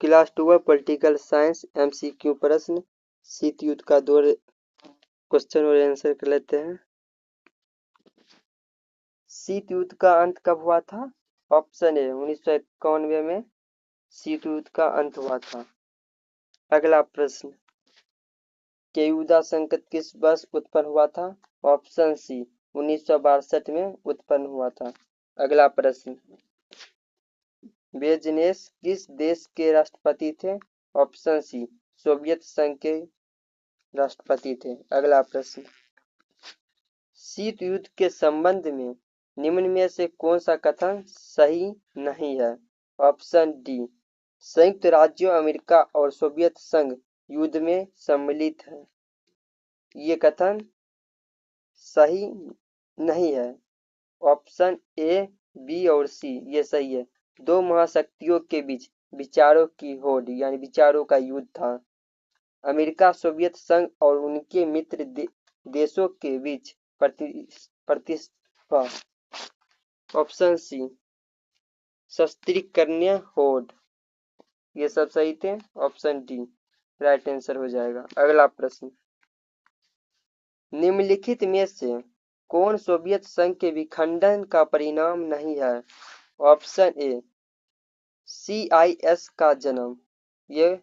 Class 12 political science MCQ प्रश्न शीत युद्ध का दो क्वेश्चन और आंसर कर लेते हैं। शीत युद्ध का अंत कब हुआ था? ऑप्शन ए 1991 में शीत युद्ध का अंत हुआ था। अगला प्रश्न, केयूदा संकट किस वर्ष उत्पन्न हुआ था? ऑप्शन सी 1962 में उत्पन्न हुआ था। अगला प्रश्न, ब्रेजनेव किस देश के राष्ट्रपति थे? ऑप्शन सी सोवियत संघ के राष्ट्रपति थे। अगला प्रश्न, शीत युद्ध के संबंध में निम्न में से कौन सा कथन सही नहीं है? ऑप्शन डी, संयुक्त राज्यों अमेरिका और सोवियत संघ युद्ध में सम्मिलित है। ये कथन सही नहीं है। ऑप्शन ए, बी और सी ये सही है। दो महाशक्तियों के बीच विचारों की होड़ यानी विचारों का युद्ध था। अमेरिका, सोवियत संघ और उनके मित्र देशों के बीच प्रतिस्पर्धा। ऑप्शन सी, शस्त्रीकरण होड़। ये सब सही थे। ऑप्शन डी राइट आंसर हो जाएगा। अगला प्रश्न, निम्नलिखित में से कौन सोवियत संघ के विखंडन का परिणाम नहीं है? ऑप्शन ए, CIS का जन्म। ये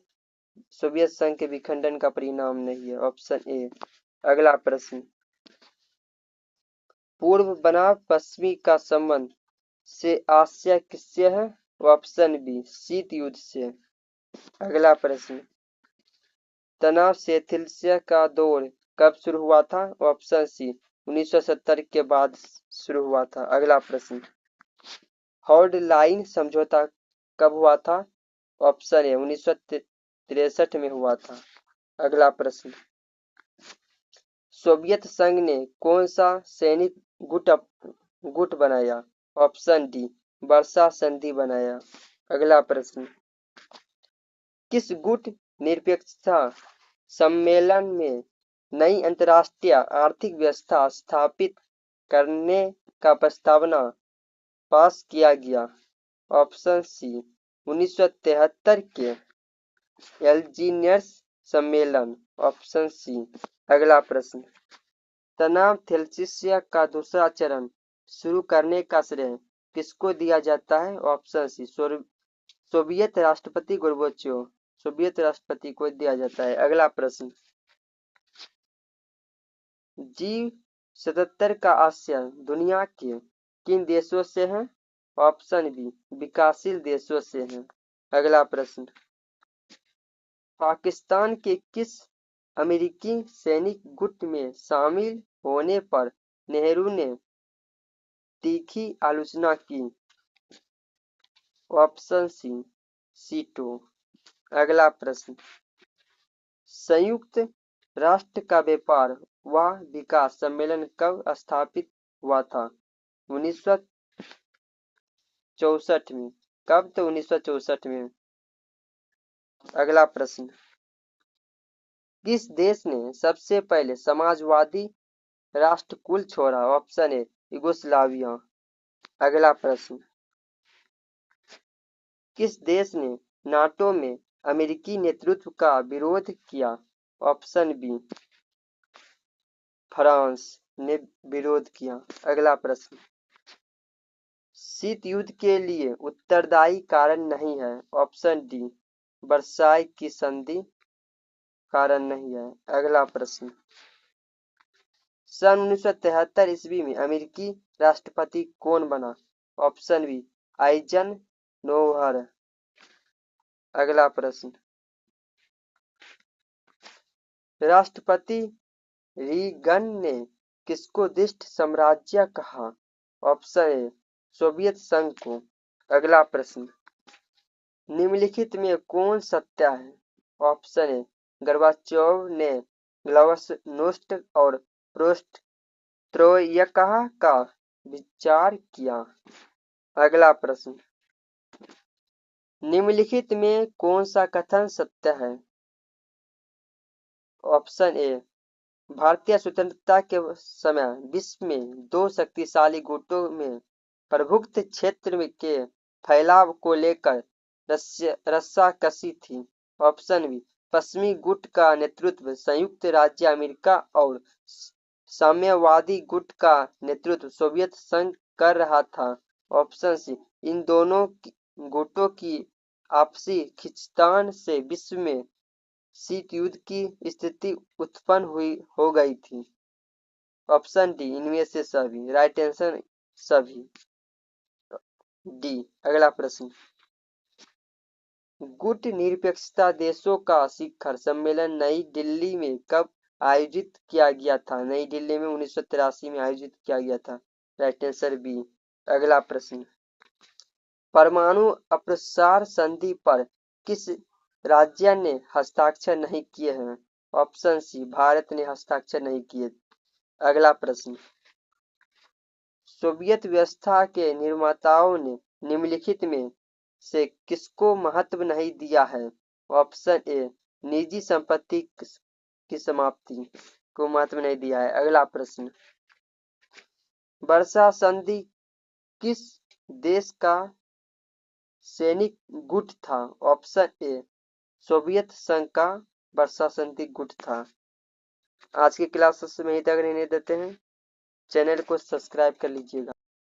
सोवियत संघ के विखंडन का परिणाम नहीं है। Option A. अगला प्रश्न, पूर्व बनाम पश्चिमी का संबंध से आशय किससे है? ऑप्शन बी, शीत युद्ध से। अगला प्रश्न, तनाव शिथिलता का दौर कब शुरू हुआ था? ऑप्शन सी 1970 के बाद शुरू हुआ था। अगला प्रश्न, हॉर्ड लाइन समझौता कब हुआ था? ऑप्शन ए 1963 में हुआ था। अगला प्रश्न, सोवियत संघ ने कौन सा सैनिक गुट बनाया? ऑप्शन डी, वर्सा संधि बनाया। अगला प्रश्न, किस गुट निरपेक्षता सम्मेलन में नई अंतर्राष्ट्रीय आर्थिक व्यवस्था स्थापित करने का प्रस्तावना पास किया गया? ऑप्शन सी 1973 के एल्जीनियस सम्मेलन। Option C. अगला प्रश्न, तनाव थेल्सिया का दूसरा चरण शुरू करने का श्रेय किसको दिया जाता है? ऑप्शन सी सोवियत राष्ट्रपति गोर्बाचोव। सोवियत राष्ट्रपति को दिया जाता है। अगला प्रश्न, G77 का आशय दुनिया के किन देशों से है? ऑप्शन बी, विकासशील देशों से है। अगला प्रश्न, पाकिस्तान के किस अमेरिकी सैनिक गुट में शामिल होने पर नेहरू ने तीखी आलोचना की? ऑप्शन सी, सीटो। अगला प्रश्न, संयुक्त राष्ट्र का व्यापार व विकास सम्मेलन कब स्थापित हुआ था? 1964 में। कब? तो 1964 में। अगला प्रश्न, किस देश ने सबसे पहले समाजवादी राष्ट्रकुल छोड़ा? Option A, Yugoslavia. अगला प्रश्न, किस देश ने नाटो में अमेरिकी नेतृत्व का विरोध किया? ऑप्शन बी, फ्रांस ने विरोध किया। अगला प्रश्न, शीत युद्ध के लिए उत्तरदायी कारण नहीं है? ऑप्शन डी, वर्साई की संधि कारण नहीं है। अगला प्रश्न, सन 1973 ईस्वी में अमेरिकी राष्ट्रपति कौन बना? Option B, Eisenhower. अगला प्रश्न, राष्ट्रपति रीगन ने किसको दुष्ट साम्राज्य कहा? ऑप्शन ए, सोवियत संघ को। अगला प्रश्न, निम्नलिखित में कौन सत्य है? ऑप्शन ए, गोर्बाचोव ने ग्लासनोस्ट और पेरेस्ट्रोइका का विचार किया। अगला प्रश्न, निम्नलिखित में कौन सा कथन सत्य है? ऑप्शन ए, भारतीय स्वतंत्रता के समय विश्व में दो शक्तिशाली गुटों में प्रभुत्व क्षेत्र के फैलाव को लेकर रस्साकशी थी। ऑप्शन बी, पश्चिमी गुट का नेतृत्व संयुक्त राज्य अमेरिका और साम्यवादी गुट का नेतृत्व सोवियत संघ कर रहा था। ऑप्शन सी, इन दोनों गुटों की आपसी खींचतान से विश्व में शीत युद्ध की स्थिति उत्पन्न हो गई थी। ऑप्शन डी, इनमें से सभी। राइट आंसर सभी। डी। अगला प्रश्न, गुट निरपेक्षता देशों का शिखर सम्मेलन नई दिल्ली में कब आयोजित किया गया था? नई दिल्ली में 1983 में आयोजित किया गया था। Right answer B. अगला प्रश्न, परमाणु अप्रसार संधि पर किस राज्य ने हस्ताक्षर नहीं किए हैं? ऑप्शन सी, भारत ने हस्ताक्षर नहीं किए। अगला प्रश्न, सोवियत व्यवस्था के निर्माताओं ने निम्नलिखित में से किसको महत्व नहीं दिया है? ऑप्शन ए, निजी संपत्ति की समाप्ति को महत्व नहीं दिया है। अगला प्रश्न, वर्षा संधि किस देश का सैनिक गुट था? ऑप्शन ए, सोवियत संघ का वर्षा संधि गुट था। आज की क्लास में यहीं तक रहने देते हैं। चैनल को सब्सक्राइब कर लीजिएगा।